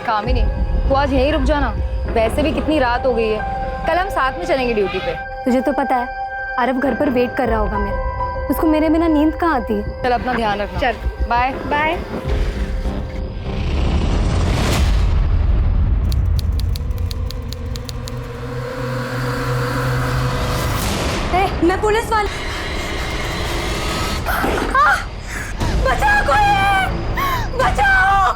कामिनी, तू आज यहीं रुक जाना। वैसे भी कितनी रात हो गई है, कल हम साथ में चलेंगे ड्यूटी पे। तुझे तो पता है आरव घर पर वेट कर रहा होगा मेरा, उसको मेरे बिना नींद कहाँ आती है। चल अपना ध्यान रखना। चल बाय बाय। मैं पुलिस वाली। बचाओ कोई, बचाओ।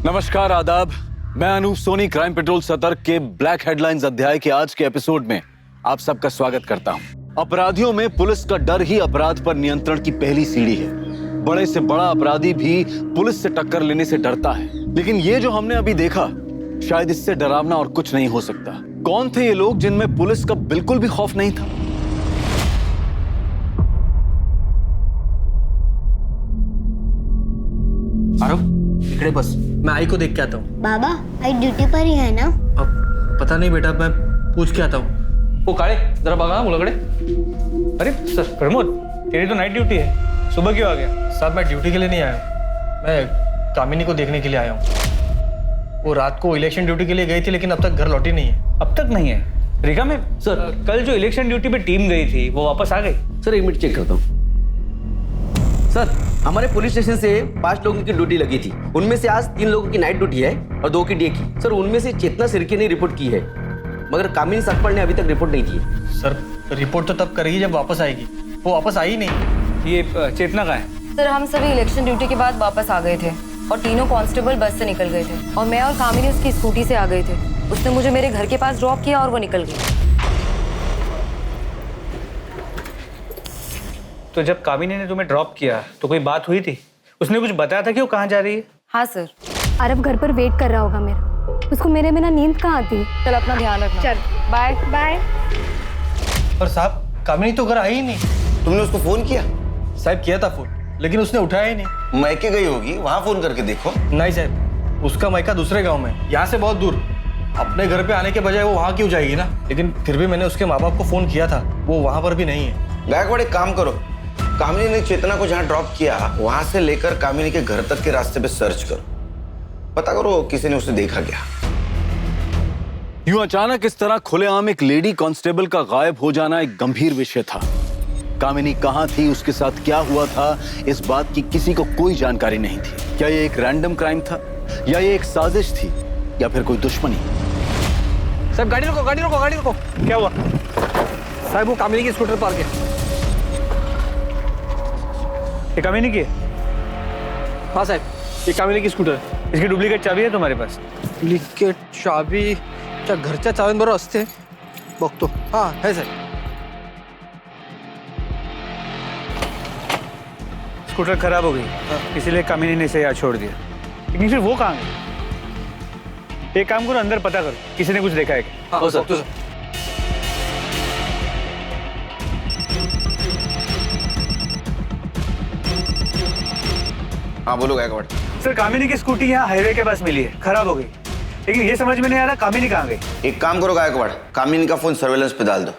नमस्कार, आदाब। मैं अनूप सोनी क्राइम पेट्रोल सतर्क के ब्लैक हेडलाइंस अध्याय के आज के एपिसोड में आप सबका स्वागत करता हूं। अपराधियों में पुलिस का डर ही अपराध पर नियंत्रण की पहली सीढ़ी है। बड़े से बड़ा अपराधी भी पुलिस से टक्कर लेने से डरता है, लेकिन ये जो हमने अभी देखा, शायद इससे डरावना और कुछ नहीं हो सकता। कौन थे ये लोग जिनमें पुलिस का बिल्कुल भी खौफ नहीं था? आरव, इकड़े बस, मैं आई को देख के आता हूँ। बाबा, आई ड्यूटी पर ही है ना? अब पता नहीं बेटा, मैं पूछ के आता हूँ। वो काळे जरा बघा मुलाकडे। अरे सर प्रमोद, तेरी तो नाइट ड्यूटी है, सुबह क्यों आ गया? साहब मैं ड्यूटी के लिए नहीं आया हूँ, मैं कामिनी को देखने के लिए आया हूँ। वो रात को इलेक्शन ड्यूटी के लिए गई थी, लेकिन अब तक घर लौटी नहीं है। अब तक नहीं है? रिका में सर, कल जो इलेक्शन ड्यूटी पे टीम गई थी वो वापस आ गई? सर एक मिनट चेक करता हूँ। सर हमारे पुलिस स्टेशन से 5 लोगों की ड्यूटी लगी थी, उनमें से आज 3 लोगों की नाइट ड्यूटी है और 2 की डे की। सर उनमें से चेतना सिरके ने रिपोर्ट की है, मगर कामिनी सकपाल ने अभी तक रिपोर्ट नहीं की है। सर रिपोर्ट तो तब करेगी जब वापस आएगी, वो वापस आई नहीं। ये चेतना कहाँ है? सर हम सभी इलेक्शन ड्यूटी के बाद वापस आ गए थे और तीनों कांस्टेबल बस से निकल गए थे और मैं और कामिनी उसकी स्कूटी से आ गए थे। उसने मुझे मेरे घर के पास ड्रॉप किया और वो निकल गई। तो जब कामिनी ने तुम्हें ड्रॉप किया तो कोई बात हुई थी? उसने कुछ बताया था कि वो कहाँ जा रही है? हाँ सर। आरव घर पर वेट कर रहा होगा मेरा, उसको मेरे बिना नींद कहाँ आती है। चल अपना ध्यान रखना। चल बाय बाय। पर साहब कामिनी तो घर आई ही नहीं। तुमने उसको फोन किया? साहब किया था फोन, लेकिन उसने उठाया ही नहीं। मैके गई होगी, वहां फोन करके देखो। नहीं साहब, उसका मायका दूसरे गांव में, यहाँ से बहुत दूर। अपने घर पे आने के बजाय वो वहाँ क्यों जाएगी ना? लेकिन फिर भी मैंने उसके माँ बाप को फोन किया था, वो वहाँ पर भी नहीं है। गायकवाड़ एक काम करो, कामिनी ने चेतना को जहाँ ड्रॉप किया वहां से लेकर कामिनी के घर तक के रास्ते पे सर्च करो, पता करो किसी ने उसे देखा क्या। यूं अचानक इस तरह खुलेआम एक लेडी कांस्टेबल का गायब हो जाना एक गंभीर विषय था। कामिनी कहां थी, उसके साथ क्या हुआ था, इस बात की किसी को कोई जानकारी नहीं थी। क्या ये एक रैंडम क्राइम था या ये एक साजिश थी या फिर कोई दुश्मनी? साहब गाड़ी रोको, गाड़ी रोको, गाड़ी रोको। क्या हुआ? साहब वो कामिनी की स्कूटर पार्क है। ये कामिनी की है? हाँ साहब, ये कामिनी की स्कूटर है। इसकी डुप्लीकेट चाबी है तुम्हारे पास? डुप्लीकेट चाबी क्या घरच्या चावींबरोबर असते? बघतो। हाँ है सर। स्कूटर खराब हो गई, इसीलिए कामिनी ने इसे यहाँ छोड़ दिया। लेकिन फिर वो कहाँ गई? एक काम करो, अंदर पता करो किसी ने कुछ देखा है क्या? हाँ सर। हाँ बोलो गायकवाड़। सर कामिनी की स्कूटी यहाँ हाईवे के पास मिली है, खराब हो गई, लेकिन ये समझ में नहीं आ रहा कामिनी कहाँ गई। एक काम करो गायकवाड़, कामिनी का फोन सर्वेलेंस पे डाल दो।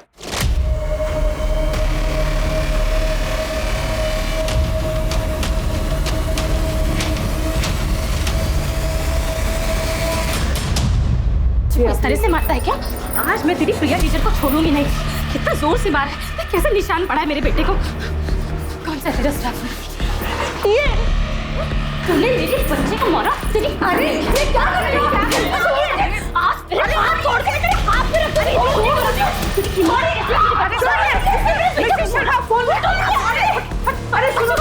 इस तरह से मारता है क्या? आज मैं तेरी प्रिया टीचर को छोड़ूंगी नहीं। कितना जोर से मारा है, कैसे निशान पड़ा है मेरे बेटे को। कौन सा तेरा स्टाफ है? ये तूने मेरे बच्चे को मारा? तेरी अरे ये क्या कर रही है? आज तेरे हाथ तोड़ के मेरे हाथ पे रख रही है। अरे सुनो,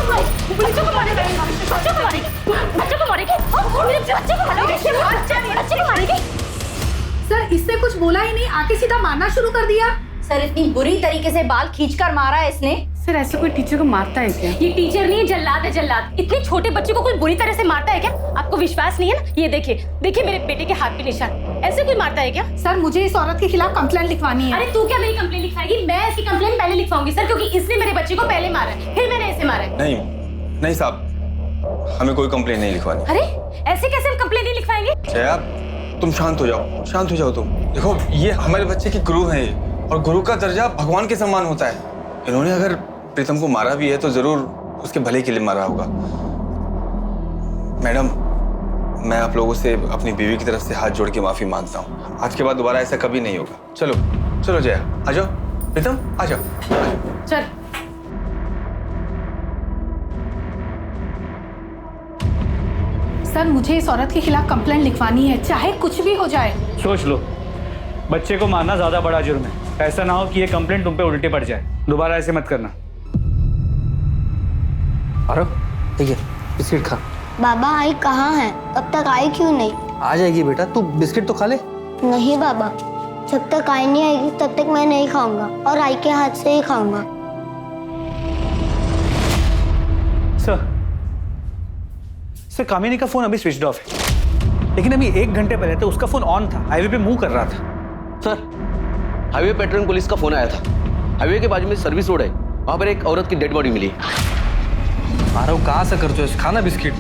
बच्चों को मारेगी, बच्चों को मारेगी, बच्चों को मारेगी, मेरे बच्चे को मारेगी, बच्चे को मारेगी। सर इससे कुछ बोला ही नहीं, आके सीधा मारना शुरू कर दिया। सर इतनी बुरी तरीके से बाल खींचकर मारा है इसने। सर ऐसे कोई टीचर को मारता है क्या? ये टीचर नहीं है, जल्लाद है, जल्लाद। इतने छोटे बच्चे को कोई बुरी तरह से मारता है क्या? आपको विश्वास नहीं है ना? ये देखिए, देखिए मेरे बेटे के हाथ पे निशान। ऐसे कोई मारता है क्या? सर मुझे इस औरत के खिलाफ कंप्लेंट लिखवानी है। अरे तू क्या मेरी कंप्लेंट लिखवाएगी? मैं इसकी कंप्लेंट पहले लिखवाऊंगी सर, क्योंकि इसने मेरे बच्चे को पहले मारा है, फिर मैंने इसे मारा है। नहीं साहब, हमें कोई कंप्लेंट नहीं लिखवानी। अरे ऐसे कैसे हम कंप्लेंट नहीं लिखवाएंगे? जया, तुम शांत हो जाओ तुम। देखो ये हमारे बच्चे की गुरु है ये, और गुरु का दर्जा भगवान के समान होता है। इन्होंने अगर प्रीतम को मारा भी है तो जरूर उसके भले के लिए मारा होगा। मैडम, मैं आप लोगों से अपनी बीवी की तरफ से हाथ जोड़ के माफी मांगता हूँ। आज के बाद दोबारा ऐसा कभी नहीं होगा। चलो चलो जया, आ जाओ। प्रीतम आ जाओ। चल। सर मुझे इस औरत के खिलाफ कंप्लेंट लिखवानी है, चाहे कुछ भी हो जाए। सोच लो, बच्चे को मारना ज्यादा बड़ा जुर्म है। ऐसा ना हो कि ये कंप्लेंट तुम पे उल्टे पड़ जाए। दोबारा ऐसे मत करना। अरे ठीक है, बिस्किट खा। बाबा आई कहाँ है? अब तक आई क्यों नहीं? आ जाएगी बेटा, तू बिस्किट तो खा ले। नहीं बाबा, जब तक आई नहीं आएगी तब तक मैं नहीं खाऊंगा, और आई के हाथ से ही खाऊंगा। सर कामिनी का फोन अभी स्विच ऑफ है, लेकिन अभी 1 घंटे पहले तो उसका फोन ऑन था, हाईवे पे मूव कर रहा था। सर हाईवे पेट्रोलिंग पुलिस का फोन आया था। हाईवे के बाजू में सर्विस रोड है, वहां पर एक औरत की डेड बॉडी मिली। आरव कहाँ से करते हो? खाना बिस्किट।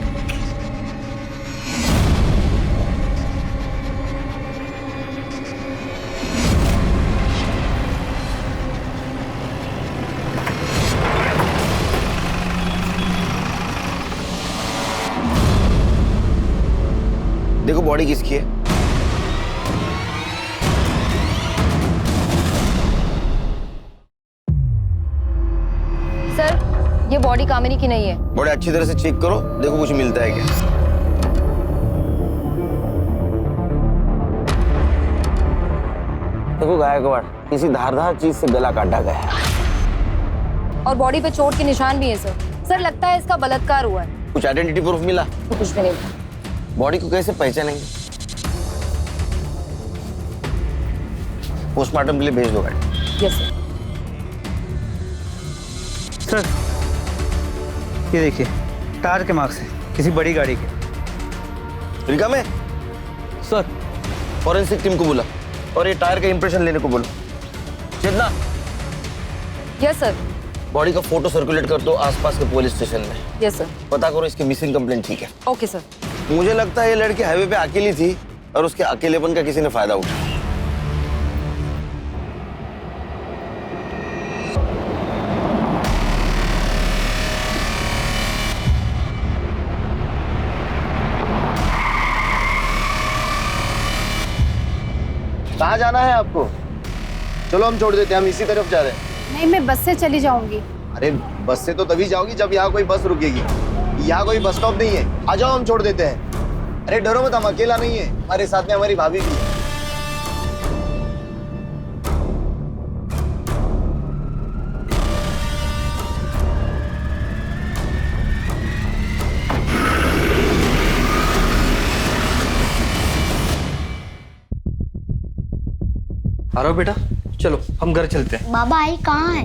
देखो बॉडी किसकी है? सर ये बॉडी कामिनी की नहीं है। बॉडी अच्छी तरह से चेक करो, देखो कुछ मिलता है क्या। देखो गायकवाड़, किसी धारदार चीज से गला काटा गया है। और बॉडी पे चोट के निशान भी हैं सर। सर लगता है इसका बलात्कार हुआ है। कुछ आइडेंटिटी प्रूफ मिला? कुछ भी नहीं। बॉडी को कैसे पहचानेंगे? पोस्टमार्टम के लिए भेज दो गाड़ी। यस सर ये देखिए, टायर के मार्क्स हैं, किसी बड़ी गाड़ी के। रिका में सर फॉरेंसिक टीम को बोला और ये टायर का इंप्रेशन लेने को बोलो। चेतना, यस सर। बॉडी का फोटो सर्कुलेट कर दो आसपास के पुलिस स्टेशन में। Yes sir. पता करो इसकी मिसिंग कंप्लेंट। ठीक है? Okay sir. मुझे लगता है ये लड़की हाईवे पे अकेली थी और उसके अकेलेपन का किसी ने फायदा उठाया। कहाँ जाना है आपको? चलो हम छोड़ देते हैं, हम इसी तरफ जा रहे हैं। नहीं, मैं बस से चली जाऊंगी। अरे बस से तो तभी जाओगी जब यहाँ कोई बस रुकेगी। यहाँ कोई बस स्टॉप नहीं है, आ जाओ हम छोड़ देते हैं। अरे डरो मत, हम अकेला नहीं है, हमारे साथ में हमारी भाभी भी है। आरव बेटा चलो हम घर चलते हैं। बाबा आई कहाँ है?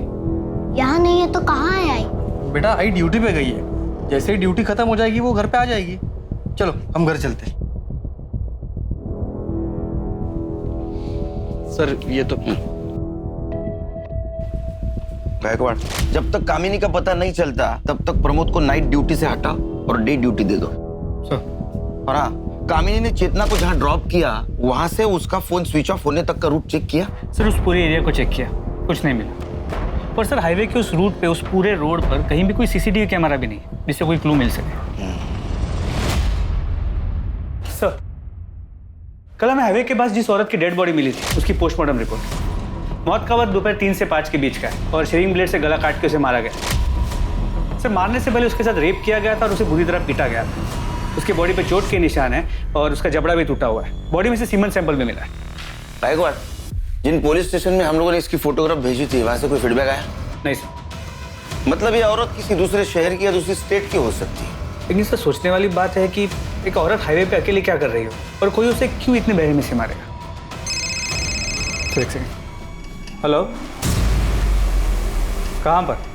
यहाँ नहीं है तो कहाँ है आई? बेटा आई ड्यूटी पे गई है, जैसे ही ड्यूटी खत्म हो जाएगी वो घर पे आ जाएगी। चलो हम घर चलते हैं। सर ये तो गायकवाड़, जब तक कामिनी का पता नहीं चलता तब तक प्रमोद को नाइट ड्यूटी से हटा और डे ड्यूटी दे दो। और हाँ, कामिनी ने चेतना को जहाँ ड्रॉप किया वहां से उसका फोन स्विच ऑफ होने तक का रूट चेक किया? सर उस पूरे एरिया को चेक किया, कुछ नहीं मिला। और सर हाईवे के उस रूट पे, उस पूरे रोड पर कहीं भी कोई सीसीटीवी कैमरा भी नहीं जिससे कोई क्लू मिल सके। सर कल हमें हाईवे के पास जिस औरत की डेड बॉडी मिली थी उसकी पोस्टमार्टम रिपोर्ट। मौत का वक्त दोपहर 3 से 5 के बीच का है और शेविंग ब्लेड से गला काट के उसे मारा गया। सर मारने से पहले उसके साथ रेप किया गया था और उसे बुरी तरह पीटा गया था। उसके बॉडी पे चोट के निशान है और उसका जबड़ा भी टूटा हुआ है। बॉडी में से सीमेंट सैंपल भी मिला है। गायकवाड़, जिन पुलिस स्टेशन में हम लोगों ने इसकी फोटोग्राफ भेजी थी वहां से कोई फीडबैक आया? नहीं सर। मतलब ये औरत किसी दूसरे शहर की या दूसरी स्टेट की हो सकती है। लेकिन सर सोचने वाली बात है कि एक औरत हाईवे पे अकेले क्या कर रही हो और कोई उसे क्यों इतने बेरहमी से मारेगा। एक सेकंड। हेलो, कहाँ पर?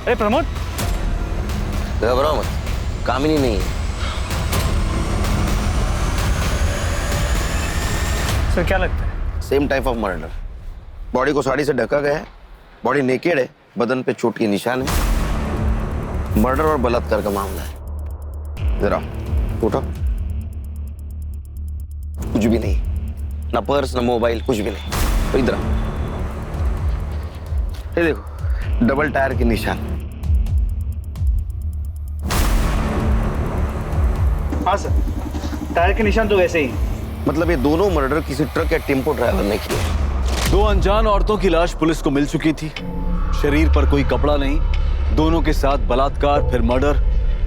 अरे प्रमोद, घबराओ मत, कामिनी नहीं है। सर क्या लगता है? Same type of murder. Body को साड़ी से ढका गया है, बॉडी नेकेड है, बदन पे चोट के निशान है। मर्डर और बलात्कार का मामला है। जरा उठो। कुछ भी नहीं, ना पर्स ना मोबाइल, कुछ भी नहीं। तो इधर आओ। ये देखो डबल टायर के निशान। हाँ सर, टायर के निशान तो वैसे ही। मतलब ये दोनों मर्डर किसी ट्रक या टेम्पो ड्राइवर ने किए। 2 अनजान औरतों की लाश पुलिस को मिल चुकी थी। शरीर पर कोई कपड़ा नहीं, दोनों के साथ बलात्कार फिर मर्डर,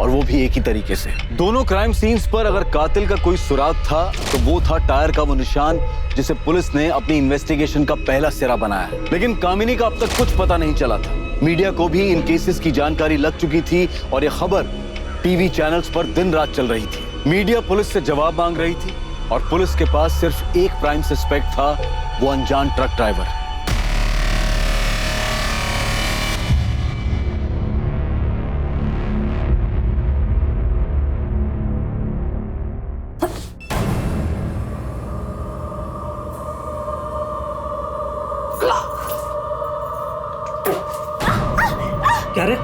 और वो भी एक ही तरीके से। दोनों क्राइम सीन्स पर अगर कातिल का कोई सुराग था तो वो था टायर का वो निशान जिसे पुलिस ने अपनी इन्वेस्टिगेशन का पहला सिरा बनाया। लेकिन कामिनी का अब तक कुछ पता नहीं चला था। मीडिया को भी इन केसेस की जानकारी लग चुकी थी और ये खबर टीवी चैनल्स पर दिन रात चल रही थी। मीडिया पुलिस से जवाब मांग रही थी और पुलिस के पास सिर्फ एक प्राइम सस्पेक्ट था, वो अनजान ट्रक ड्राइवर। क्या रे,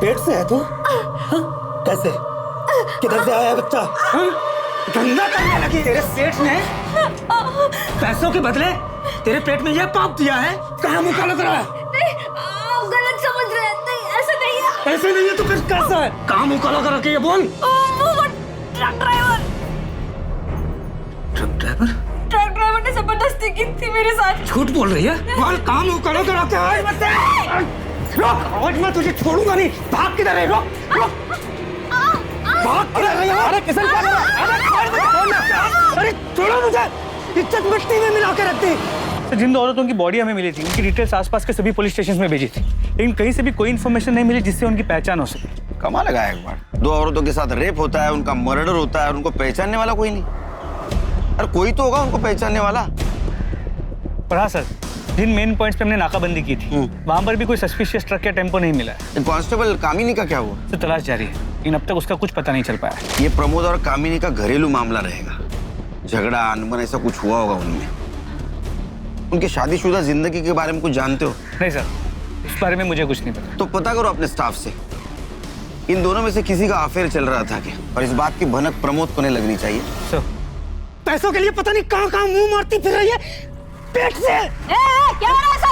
पेट से है तू? हाँ? कैसे, किधर से आया है बच्चा? हाँ? गंदा करने लगी। तेरे सेठ ने पैसों के बदले तेरे पेट में यह पाप दिया है? कहाँ मुंह काला करा है? नहीं, आप गलत समझ रहे हैं। नहीं, ऐसा नहीं है। ऐसे नहीं है तो फिर कैसा है? कहाँ मुंह काला करा के ये बोल। वो truck driver. Truck driver? Truck driver ने जबरदस्ती की थी मेरे साथ। झूठ बोल रही है? बोल, कहाँ मुंह काला करा के आए? रोक, आज मैं तुझे छोड़ूंगा नहीं। भाग किधर है? रोक, रोक। भाग किधर है? अरे किसन क्या कर रहा है? अरे छोड़ो मुझे, इज्जत मिट्टी में मिला के रख दी। तो जिन 2 औरतों की बॉडी हमें मिली थी उनकी डिटेल्स आसपास के सभी पुलिस स्टेशन में भेजी थी, लेकिन कहीं से भी कोई इन्फॉर्मेशन नहीं मिली जिससे उनकी पहचान हो सके। कमाल लगा एक बार। 2 औरतों के साथ रेप होता है, उनका मर्डर होता है, उनको पहचानने वाला कोई नहीं। अरे कोई तो होगा उनको पहचानने वाला। पर हाँ सर, जिन मेन पॉइंट्स पे हमने नाकाबंदी की थी वहां पर भी कोई सस्पिशियस ट्रक या टेम्पो नहीं मिला है। कांस्टेबल कामिनी का क्या हुआ? तो तलाश जारी है, लेकिन अब तक उसका कुछ पता नहीं चल पाया। ये प्रमोद और कामिनी का घरेलू मामला रहेगा। झगड़ा अनबन ऐसा कुछ हुआ होगा उनमें। उनकी शादीशुदा जिंदगी के बारे में कुछ जानते हो? नहीं सर, इस बारे में मुझे कुछ नहीं पता। तो पता करो अपने स्टाफ से, इन दोनों में से किसी का अफेयर चल रहा था क्या? और इस बात की भनक प्रमोद को नहीं लगनी चाहिए। सर, पैसों के लिए पता नहीं कहाँ कहाँ मुंह मारती फिर रही है पेट से। क्या हो रहा है सब?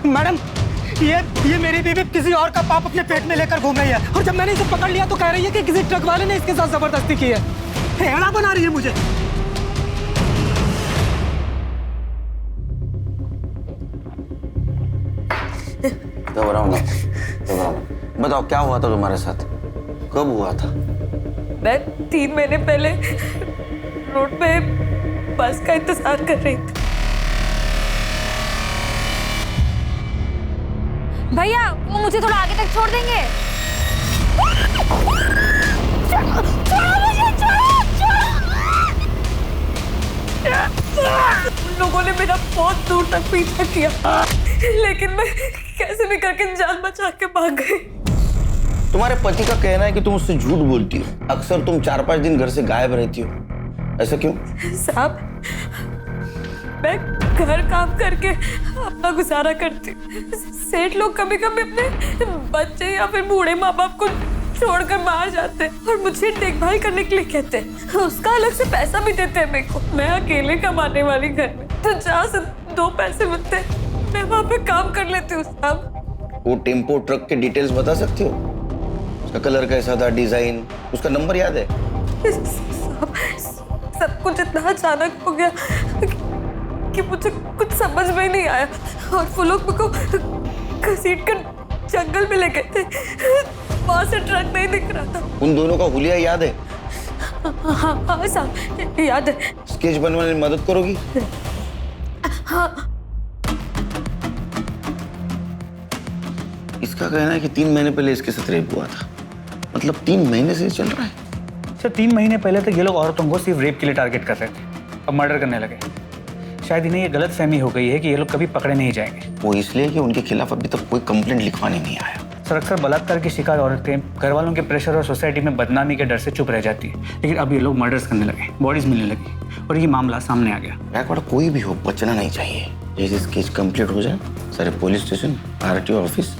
मैडम, ये मेरी बीवी किसी और का पाप अपने पेट में लेकर घूम रही है, और जब मैंने इसे पकड़ लिया तो कह रही है कि किसी ट्रक वाले ने इसके साथ जबरदस्ती की है। हेड़ा बना रही है मुझे। घबराओ ना, घबराओ ना। बताओ क्या हुआ था तुम्हारे साथ, कब हुआ था? मैं 3 महीने पहले रोड पे बस का इंतजार कर रही थी। भैया वो मुझे थोड़ा आगे तक छोड़ देंगे? उन लोगों ने मेरा बहुत दूर तक पीछा किया, लेकिन मैं कैसे भी करके जान बचा के भाग गई। तुम्हारे पति का कहना है कि तुम उससे झूठ बोलती हो। अक्सर तुम 4-5 दिन घर से गायब रहती हो, ऐसा क्यों? साहब, मैं घर काम करके अपना गुजारा करती हूँ। सेठ लोग कभी कभी अपने बच्चे या फिर बूढ़े माँ बाप को छोड़कर बाहर जाते हैं और मुझे देखभाल करने के लिए कहते हैं। उसका अलग से पैसा भी देते हैं मेरे को। मैं अकेले कमाने वाली घर में, तो जहाँ से 2 पैसे मिलते हैं मैं वहाँ पे काम कर लेती हूँ। साहब, वो टेम्पो ट्रक के डिटेल्स बता सकते हो? उसका कलर कैसा था, डिजाइन, उसका नंबर याद है? सब कुछ इतना अचानक हो गया कि मुझे कुछ समझ में ही नहीं आया, और वो लोग मुझको घसीट कर जंगल में ले गए थे। वहां से ट्रक नहीं दिख रहा था। उन दोनों का हुलिया याद है? हाँ साहब, याद है। स्केच बनवाने में मदद करोगी? हाँ। इसका कहना है कि 3 महीने पहले इसके साथ रेप हुआ था। मतलब 3 महीने से चल रहा है। सर 3 महीने पहले तक ये लोग औरतों को सिर्फ रेप के लिए टारगेट कर रहे थे, अब मर्डर करने लगे। शायद इन्हें ये गलत फहमी हो गई है कि ये लोग कभी पकड़े नहीं जाएंगे। वो इसलिए कि उनके खिलाफ अभी तक कोई कंप्लेंट लिखवाने नहीं आया। अक्सर बलात्कार की शिकार औरतें घर वालों के प्रेशर और सोसाइटी में बदनामी के डर से चुप रह जाती है, लेकिन अब ये लोग मर्डर्स करने लगे, बॉडीज मिलने लगी और ये मामला सामने आ गया। गायकवाड़ कोई भी हो बचना नहीं चाहिए। जैसे केस कंप्लीट हो जाए सारे पुलिस स्टेशन, आरटीओ ऑफिस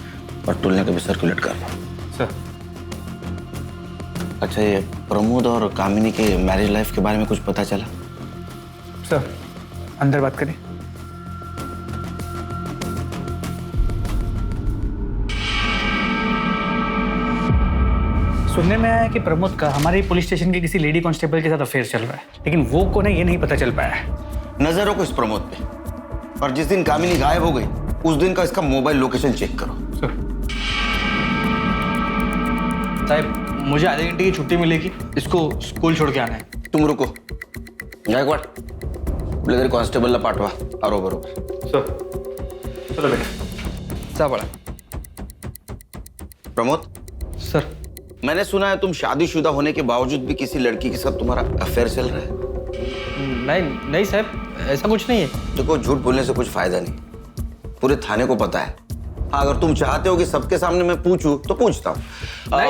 और टोलने का भी सर्कुलेट कर दो। सर अच्छा, ये प्रमोद और कामिनी के मैरिज लाइफ के बारे में कुछ पता चला? सर अंदर बात करें। सुनने में आया है कि प्रमोद का हमारे पुलिस स्टेशन के किसी लेडी कांस्टेबल के साथ अफेयर चल रहा है, लेकिन वो कौन है ये नहीं पता चल पाया है। नजर रखो इस प्रमोद पे, और जिस दिन कामिनी गायब हो गई उस दिन का इसका मोबाइल लोकेशन चेक करो। साहब मुझे आधे घंटे की छुट्टी मिलेगी, इसको स्कूल छोड़ के आना है। तुम रुको गायकवाड़, ब्लेजर कांस्टेबल ला पाठवा और बरोबर। सर चलो बेटा। सा बड़ा प्रमोद सर, मैंने सुना है तुम शादीशुदा होने के बावजूद भी किसी लड़की के साथ तुम्हारा अफेयर चल रहा है। नहीं साहब, ऐसा कुछ नहीं है। देखो, झूठ बोलने से कुछ फायदा नहीं, पूरे थाने को पता है। हाँ, अगर तुम चाहते हो कि सबके सामने मैं पूछूं तो पूछता हूँ।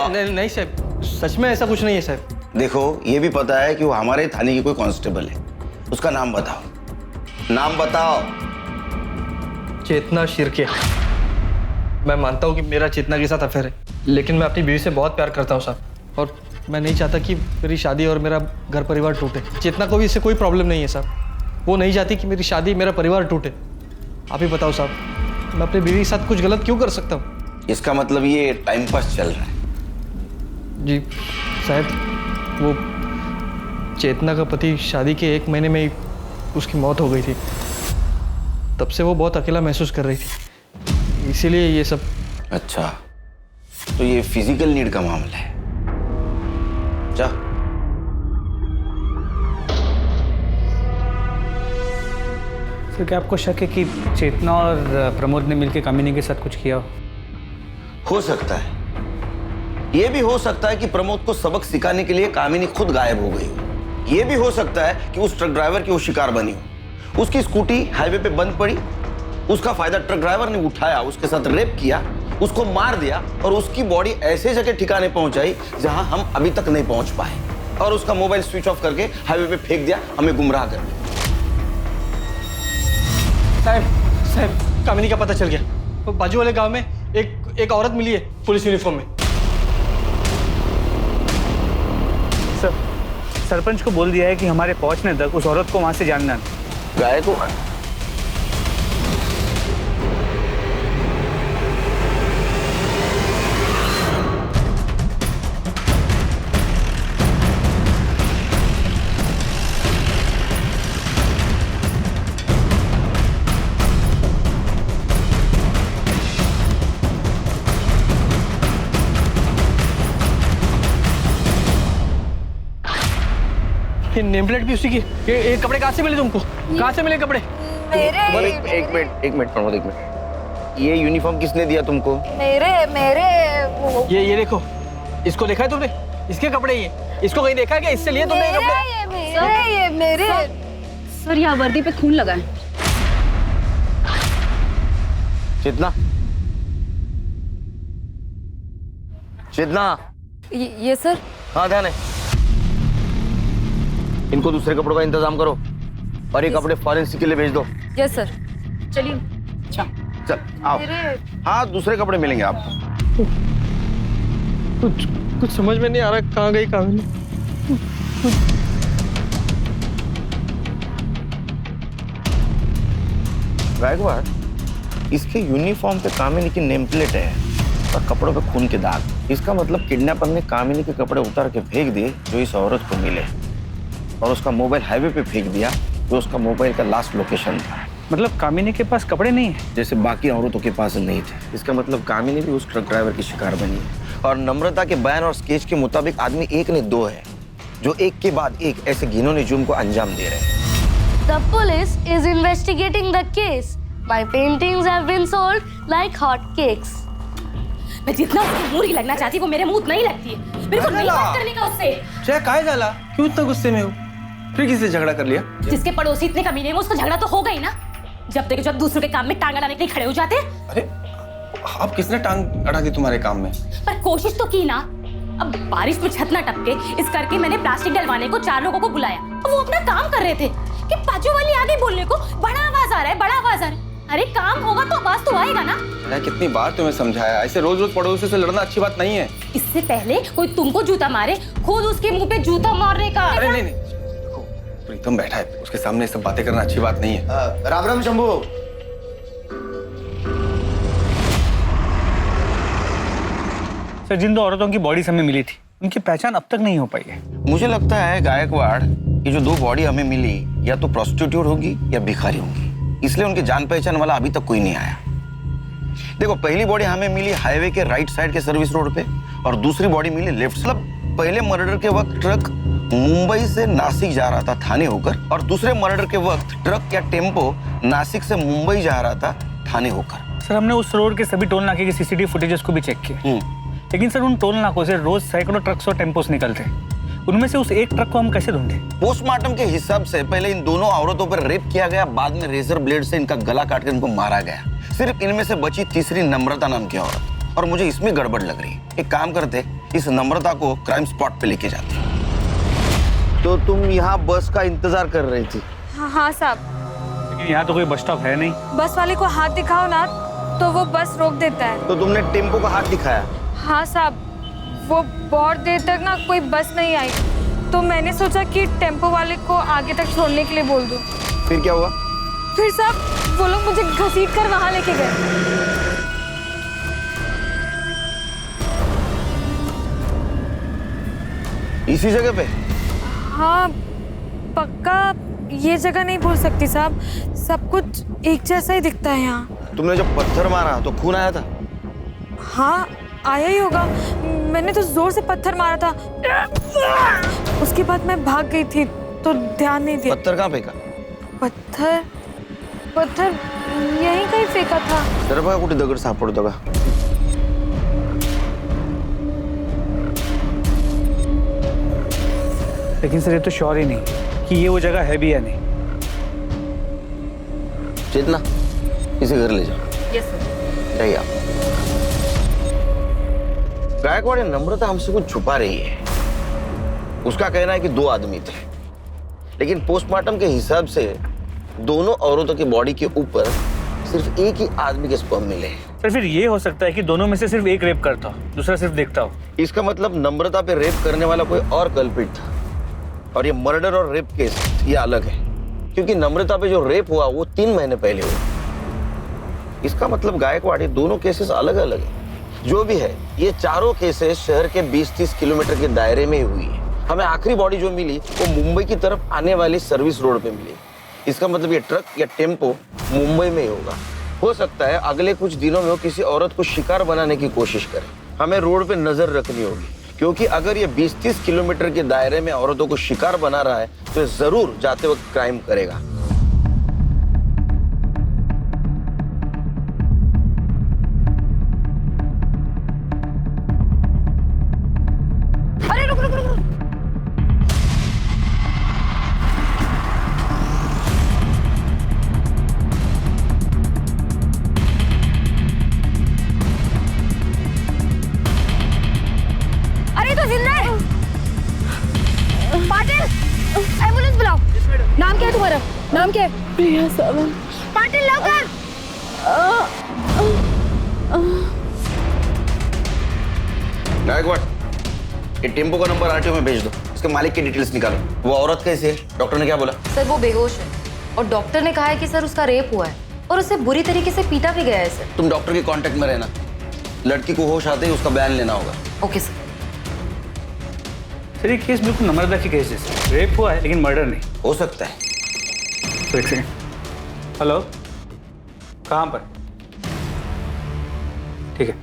नहीं साहब, सच में ऐसा कुछ नहीं है साहब। देखो, ये भी पता है कि वो हमारे थाने की कोई कांस्टेबल है, उसका नाम बताओ। नाम बताओ। चेतना शिर्के। मैं मानता हूँ कि मेरा चेतना के साथ अफेयर है, लेकिन मैं अपनी बीवी से बहुत प्यार करता हूँ साहब, और मैं नहीं चाहता कि मेरी शादी और मेरा घर परिवार टूटे। चेतना को भी इससे कोई प्रॉब्लम नहीं है साहब, वो नहीं चाहती कि मेरी शादी मेरा परिवार टूटे। आप ही बताओ साहब, मैं अपनी बीवी के साथ कुछ गलत क्यों कर सकता हूँ? इसका मतलब ये टाइम पास चल रहा है। जी साहब, वो चेतना का पति शादी के 1 महीने में ही उसकी मौत हो गई थी। तब से वो बहुत अकेला महसूस कर रही थी, इसीलिए ये सब। अच्छा, तो ये फिजिकल नीड का मामला है। जा। सर क्या आपको शक है कि चेतना और प्रमोद ने मिलकर कामिनी के साथ कुछ किया हो सकता है। ये भी हो सकता है कि प्रमोद को सबक सिखाने के लिए कामिनी खुद गायब हो गई हो। ये भी हो सकता है कि उस ट्रक ड्राइवर की वो शिकार बनी हो। उसकी स्कूटी हाईवे पे बंद पड़ी, उसका फायदा ट्रक ड्राइवर ने उठाया, उसके साथ रेप किया, उसको मार दिया और उसकी बॉडी ऐसे जगह ठिकाने पहुंचाई जहां हम अभी तक नहीं पहुंच पाए, और उसका मोबाइल स्विच ऑफ करके हाईवे पे फेंक दिया, हमें गुमराह कर दिया। साहब कामिनी का पता चल गया। तो बाजू वाले गांव में एक औरत मिली है पुलिस यूनिफॉर्म में। सर सरपंच को बोल दिया है कि हमारे पहुंचने तक उस औरत को वहां से जानना। गायकवाड़, ये नेम प्लेट भी उसी की। ये कपड़े कहाँ से मिले तुमको? कहाँ से मिले कपड़े? एक मिनट प्रमोद, एक मिनट। ये यूनिफॉर्म किसने दिया तुमको? मेरे ये देखो, इसको देखा है तुमने? इसके कपड़े ये, इसको कहीं देखा है क्या? इससे लिए तुमने कपड़े? ये मेरे। सर यहाँ वर्दी पे खून लगा है। चेतना, चेतना। ये सर। हाँ ध्यान है। इनको दूसरे कपड़ों का इंतजाम करो और ये कपड़े फॉरेंसिक के लिए भेज दो। Yes sir. चलिए। अच्छा चल आओ। हाँ, दूसरे कपड़े मिलेंगे आपको। कुछ समझ में नहीं आ रहा, कहाँ गई कामिनी? गायकवाड़, इसके यूनिफॉर्म पे कामिनी की नेम प्लेट है और कपड़ों पे खून के दाग। इसका मतलब किडनैपर ने कामिनी के कपड़े उतार के फेंक दिए जो इस औरत को मिले, और उसका मोबाइल हाईवे पे फेंक दिया जो उसका मोबाइल का लास्ट लोकेशन था। मतलब कामिनी के पास कपड़े नहीं है जैसे बाकी औरतों के पास नहीं थे। इसका मतलब कामिनी भी उस ट्रक ड्राइवर की शिकार बनी है। और नम्रता के बयान और स्केच के मुताबिक आदमी एक ने दो है जो एक के बाद एक ऐसे घिनौने जुर्म को अंजाम दे रहे हैं। The police is investigating the case. My paintings have been sold like hot cakes. मैं जितना उसके मुंह ही लगना चाहती वो मेरे मुंह नहीं लगती है। मेरे को नहीं बात करने का उससे। चाहे काहे जाला? क्यों इतना गुस्से में हो? फिर किससे झगड़ा कर लिया? जिसके पड़ोसी इतने कमीने हैं उसका झगड़ा तो होगा ही ना। जब दूसरों के काम में टांग अड़ाने के लिए खड़े हो जाते हैं। अरे अब किसने टांग अड़ा दी तुम्हारे काम में? पर कोशिश तो की ना। अब बारिश में छत ना टपके इस करके मैंने प्लास्टिक डलवाने को 4 लोगों को बुलाया। अब वो अपना काम कर रहे थे कि बाजू वाली आ गई बोलने को, बड़ा आवाज आ रहा है, बड़ा आवाज आ रहा है। अरे काम होगा तो आवाज तो आएगा ना। मैं कितनी बार तुम्हें समझाया, ऐसे रोज रोज पड़ोसी से लड़ना अच्छी बात नहीं है। इससे पहले कोई तुमको जूता मारे, खुद उसके मुंह पे जूता मारने का। अरे नहीं नहीं, देखो, प्रीतम बैठा है, उसके सामने सब बातें करना अच्छी बात नहीं है। राम राम शंभू। सर, जिन 2 औरतों की बॉडीज हमें मिली थी उनकी पहचान अब तक नहीं हो पाई है। मुझे लगता है गायकवाड़, ये जो 2 बॉडी हमें मिली या तो प्रोस्टिट्यूट होगी या भिखारी होंगी, इसलिए उनकी जान पहचान वाला अभी तक कोई नहीं आया। देखो, पहली बॉडी हमें मिली हाईवे के राइट साइड के सर्विस रोड पे और दूसरी बॉडी मिली लेफ्ट। मतलब पहले मर्डर के वक्त ट्रक मुंबई से नासिक जा रहा था थाने होकर, और दूसरे मर्डर के वक्त ट्रक या टेम्पो नासिक से मुंबई जा रहा था थाने होकर। सर, हमने उस रोड के सभी टोल नाके की सीसीटीवी फुटेजेस को भी चेक किया, लेकिन सर उन टोल नाकों से रोज सैकड़ों ट्रक्स और टेम्पोस निकलते। उनमें से उस एक ट्रक को हम कैसे ढूंढे? पोस्टमार्टम के हिसाब से पहले इन दोनों औरतों पर रेप किया गया, बाद में रेजर ब्लेड से इनका गला काट कर इनको मारा गया। सिर्फ इनमें से बची तीसरी नम्रता नाम की औरत, और मुझे इसमें गड़बड़ लग रही है। एक काम करते, इस नम्रता को क्राइम स्पॉट पे लेके जाते। तो तुम यहाँ बस का इंतजार कर रही थी? हाँ साहब। लेकिन यहाँ तो कोई बस स्टॉप है नहीं। बस वाले को हाथ दिखाओ ना तो वो बस रोक देता है। तो तुमने टेम्पो का हाथ दिखाया? हाँ साहब, वो बहुत देर तक ना कोई बस नहीं आई, तो मैंने सोचा कि टेम्पो वाले को आगे तक छोड़ने के लिए बोल दूं। फिर क्या हुआ? फिर साहब वो लोग मुझे घसीट कर वहां लेके गए। इसी जगह पे? हाँ पक्का ये जगह नहीं भूल सकती साहब, सब कुछ एक जैसा ही दिखता है यहाँ। तुमने जब पत्थर मारा तो खून आया था? हाँ आया ही होगा, मैंने तो जोर से पत्थर मारा था। उसके बाद मैं भाग गई थी तो ध्यान नहीं दिया। पत्थर कहाँ फेंका? पत्थर यहीं कहीं फेंका था। जरा बघा कुठे दगड सापडतो का? लेकिन सर ये तो श्योर ही नहीं कि ये वो जगह है भी या नहीं। चेतना, इसे घर ले जाओ। Yes sir. जाइए आप। गायकवाड़, नम्रता हमसे कुछ छुपा रही है। उसका कहना है कि 2 आदमी थे, लेकिन पोस्टमार्टम के हिसाब से दोनों औरतों की बॉडी के ऊपर सिर्फ एक ही आदमी के स्पर्म मिले हैं। सर फिर ये हो सकता है कि दोनों में से सिर्फ एक रेप करता हो, दूसरा सिर्फ देखता हो। इसका मतलब नम्रता पे रेप करने वाला कोई और कल्प्रिट था, और ये मर्डर और रेप केस ये अलग है, क्योंकि नम्रता पे जो रेप हुआ वो 3 महीने पहले हुआ। इसका मतलब गायकवाड़, ये दोनों केसेस अलग अलग है। जो भी है, ये चारों केसेस शहर के 20-30 किलोमीटर के दायरे में ही हुई है। हमें आखिरी बॉडी जो मिली वो मुंबई की तरफ आने वाली सर्विस रोड पे मिली। इसका मतलब ये ट्रक या टेम्पो मुंबई में ही होगा। हो सकता है अगले कुछ दिनों में वो किसी औरत को शिकार बनाने की कोशिश करे। हमें रोड पे नजर रखनी होगी, क्योंकि अगर ये 20-30 किलोमीटर के दायरे में औरतों को शिकार बना रहा है तो ये जरूर जाते वक्त क्राइम करेगा। अरे रुक रुक रुक। अरे तो जिंदा है। पाटिल, एम्बुलेंस बुलाओ। नाम क्या है तुम्हारा? नाम क्या है? प्रिया सावंत। पाटिल लवकर। गायकवाड़, ये टेम्पो का नंबर आरटीओ में भेज दो, इसके मालिक की डिटेल्स निकालो। वो औरत कैसी है? डॉक्टर ने क्या बोला? सर वो बेहोश है और डॉक्टर ने कहा है कि सर उसका रेप हुआ है और उसे बुरी तरीके से पीटा भी गया है सर। तुम डॉक्टर के कांटेक्ट में रहना, लड़की को होश आते ही उसका बयान लेना होगा। Okay sir. सर ये केस बिल्कुल नम्रता की केस जैसे, रेप हुआ है लेकिन मर्डर नहीं। हो सकता है। तो एक सेकंड। हेलो, कहाँ पर? ठीक है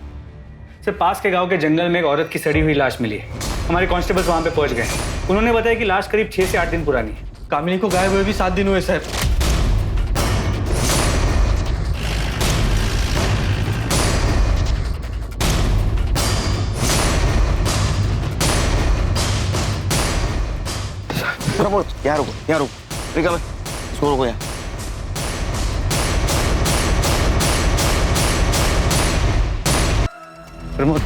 सर, पास के गांव के जंगल में एक औरत की सड़ी हुई लाश मिली है। हमारे कांस्टेबल्स वहां पे पहुंच गए। उन्होंने बताया कि लाश करीब 6 से 8 दिन पुरानी है। कामिनी को गायब हुए भी 7 दिन हुए सर। यहाँ रुको, यहाँ रुको। निकालो, इसको रुको यहाँ। प्रमोद,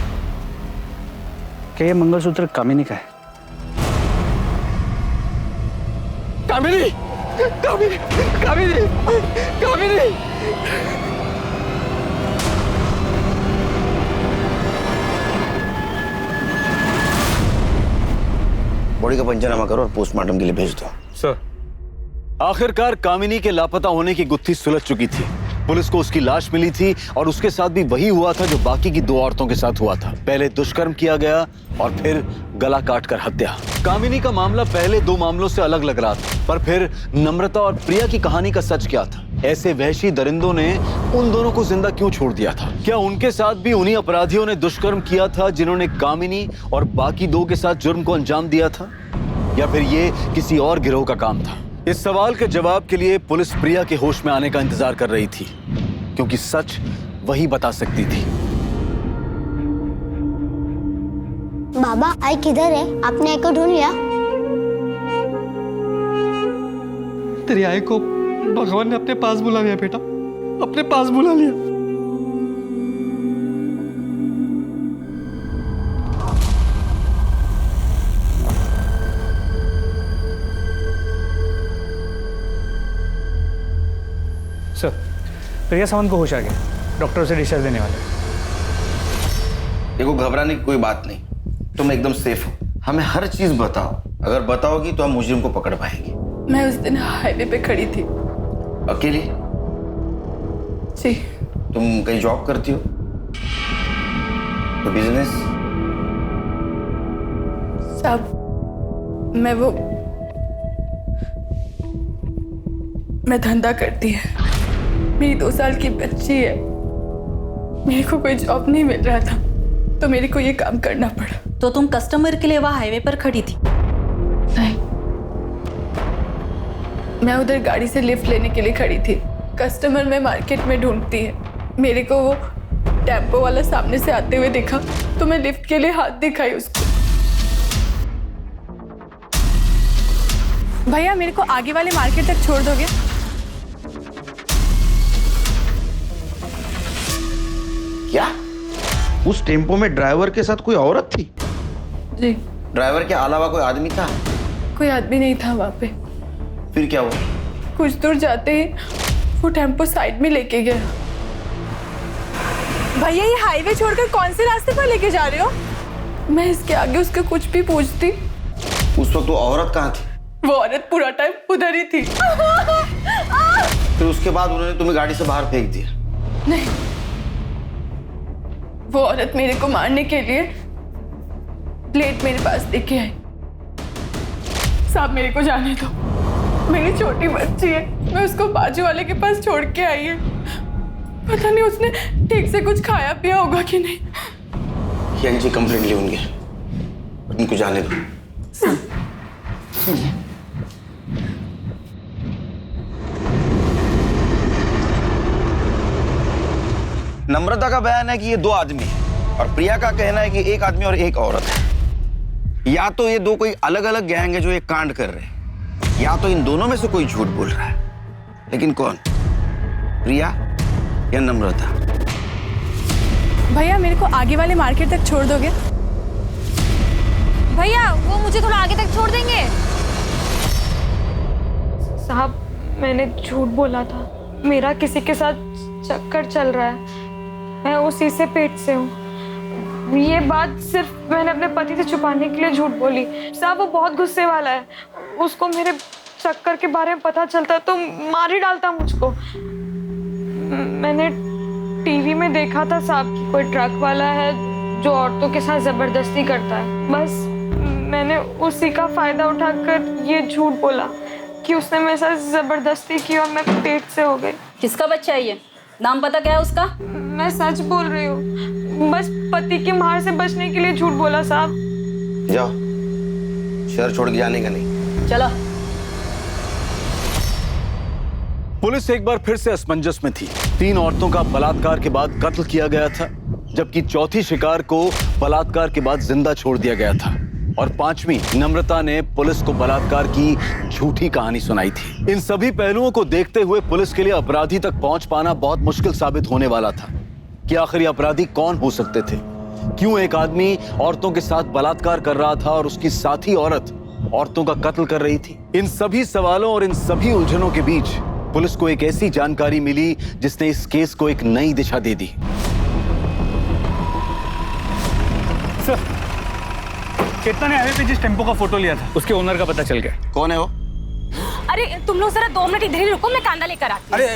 क्या ये मंगलसूत्र कामिनी का है? कामिनी, कामिनी, कामिनी, कामिनी। बॉडी का पंचनामा करो और पोस्टमार्टम के लिए भेज दो। सर। आखिरकार कामिनी के लापता होने की गुत्थी सुलझ चुकी थी। पुलिस को उसकी लाश मिली थी और उसके साथ भी वही हुआ था जो बाकी की 2 औरतों के साथ हुआ था। पहले दुष्कर्म किया गया और फिर गला काटकर हत्या। कामिनी का मामला पहले 2 मामलों से अलग लग रहा था, पर फिर नम्रता और प्रिया की कहानी का सच क्या था? ऐसे वहशी दरिंदों ने उन दोनों को जिंदा क्यों छोड़ दिया था? क्या उनके साथ भी उन्हीं अपराधियों ने दुष्कर्म किया था जिन्होंने कामिनी और बाकी 2 के साथ जुर्म को अंजाम दिया था, या फिर ये किसी और गिरोह का काम था? इस सवाल के जवाब के लिए पुलिस प्रिया के होश में आने का इंतजार कर रही थी, क्योंकि सच वही बता सकती थी। बाबा, आई किधर है? आपने आई को ढूंढ लिया? तेरी आई को भगवान ने अपने पास बुला लिया बेटा, अपने पास बुला लिया। सर, प्रिया सावंत को होश आ गया। डॉक्टर से डिस्चार्ज देने वाले। देखो, घबराने की कोई बात नहीं, तुम एकदम सेफ हो। हमें हर चीज बताओ, अगर बताओगी तो हम मुजरिम को पकड़ पाएंगे। मैं उस दिन हाईवे पे खड़ी थी। अकेली? जी। तुम कहीं जॉब करती हो? तो बिजनेस? साहब, मैं धंधा करती है। मेरी 2 साल की बच्ची है। मेरे को कोई जॉब नहीं मिल रहा था, तो मेरे को ये काम करना पड़ा। तो तुम कस्टमर के लिए वहाँ हाईवे पर खड़ी थी? नहीं, मैं उधर गाड़ी से लिफ्ट लेने के लिए खड़ी थी। कस्टमर में मार्केट में ढूंढती है। मेरे को वो टेम्पो वाला सामने से आते हुए देखा, तो मैं लिफ्ट के लिए हाथ दिखाई उसको। भैया, मेरे को आगे वाले मार्केट तक छोड़ दोगे? क्या? उस टेम्पो में ड्राइवर के साथ कोई औरत थी? जी। ड्राइवर के अलावा कोई आदमी था? कोई आदमी नहीं था वहाँ पे। फिर क्या हुआ? कुछ दूर जाते ही वो टेम्पो साइड में लेके गया। भैया, ये हाईवे छोड़कर कौन से रास्ते पर लेके जा रहे हो? मैं इसके आगे उसका कुछ भी पूछती। उस वक्त वो औरत कहाँ थी? वो औरत पूरा टाइम उधर ही थी। फिर उसके बाद उन्होंने तुम्हें गाड़ी से बाहर फेंक दिया? नहीं, वो औरत मेरे को मारने के लिए प्लेट मेरे पास लेके आई। साहब, मेरे को जाने दो। मेरी छोटी बच्ची है, मैं उसको बाजू वाले के पास छोड़ के आई है। पता नहीं उसने ठीक से कुछ खाया पिया होगा कि नहीं। जी कंप्लेंट ले होंगे, उनको जाने दो। नम्रता का बयान है कि ये 2 आदमी है और प्रिया का कहना है कि 1 आदमी और 1 औरत है। या तो ये 2 कोई अलग अलग गैंग है जो ये कांड कर रहे हैं, या तो इन दोनों में से कोई झूठ बोल रहा है। लेकिन कौन? प्रिया या नम्रता? भैया, मेरे को आगे वाले मार्केट तक छोड़ दोगे? भैया, वो मुझे थोड़ा आगे तक छोड़ देंगे? साहब, मैंने झूठ बोला था। मेरा किसी के साथ चक्कर चल रहा है। मैं उसी से पेट से हूँ। ये बात सिर्फ मैंने अपने पति से छुपाने के लिए झूठ बोली। साहब, वो बहुत गुस्से वाला है। उसको मेरे चक्कर के बारे में पता चलता तो मार ही डालता मुझको। मैंने टीवी में देखा था साहब कि कोई ट्रक वाला है जो औरतों के साथ जबरदस्ती करता है। बस मैंने उसी का फायदा उठाकर ये झूठ बोला कि उसने मेरे साथ जबरदस्ती की और मैं पेट से हो गई। किसका बच्चा है ये? नाम पता क्या है उसका? मैं सच बोल रही हूँ। बस पति की मार से बचने के लिए झूठ बोला साहब। जाओ, शहर छोड़ के जाने का नहीं। चलो। पुलिस एक बार फिर से असमंजस में थी। 3 औरतों का बलात्कार के बाद कत्ल किया गया था, जबकि चौथी शिकार को बलात्कार के बाद जिंदा छोड़ दिया गया था, और 5वीं नम्रता ने पुलिस को बलात्कार की झूठी कहानी सुनाई थी। इन सभी पहलुओं को देखते हुए पुलिस के लिए अपराधी तक पहुंच पाना बहुत मुश्किल साबित होने वाला था कि आखिर अपराधी कौन हो सकते थे। क्यों एक आदमी औरतों के साथ बलात्कार कर रहा था और उसकी साथी औरत औरतों का कत्ल कर रही थी? इन सभी सवालों और इन सभी उलझनों के बीच पुलिस को एक ऐसी जानकारी मिली जिसने इस केस को एक नई दिशा दे दी। सर, चेतना ने हाईवे पे जिस टेम्पो का फोटो लिया था उसके ओनर का पता चल गया। कौन है वो? अरे तुम लोग जरा 2 मिनट इधर ही रुको, मैं कांदा लेकर आती हूँ। अरे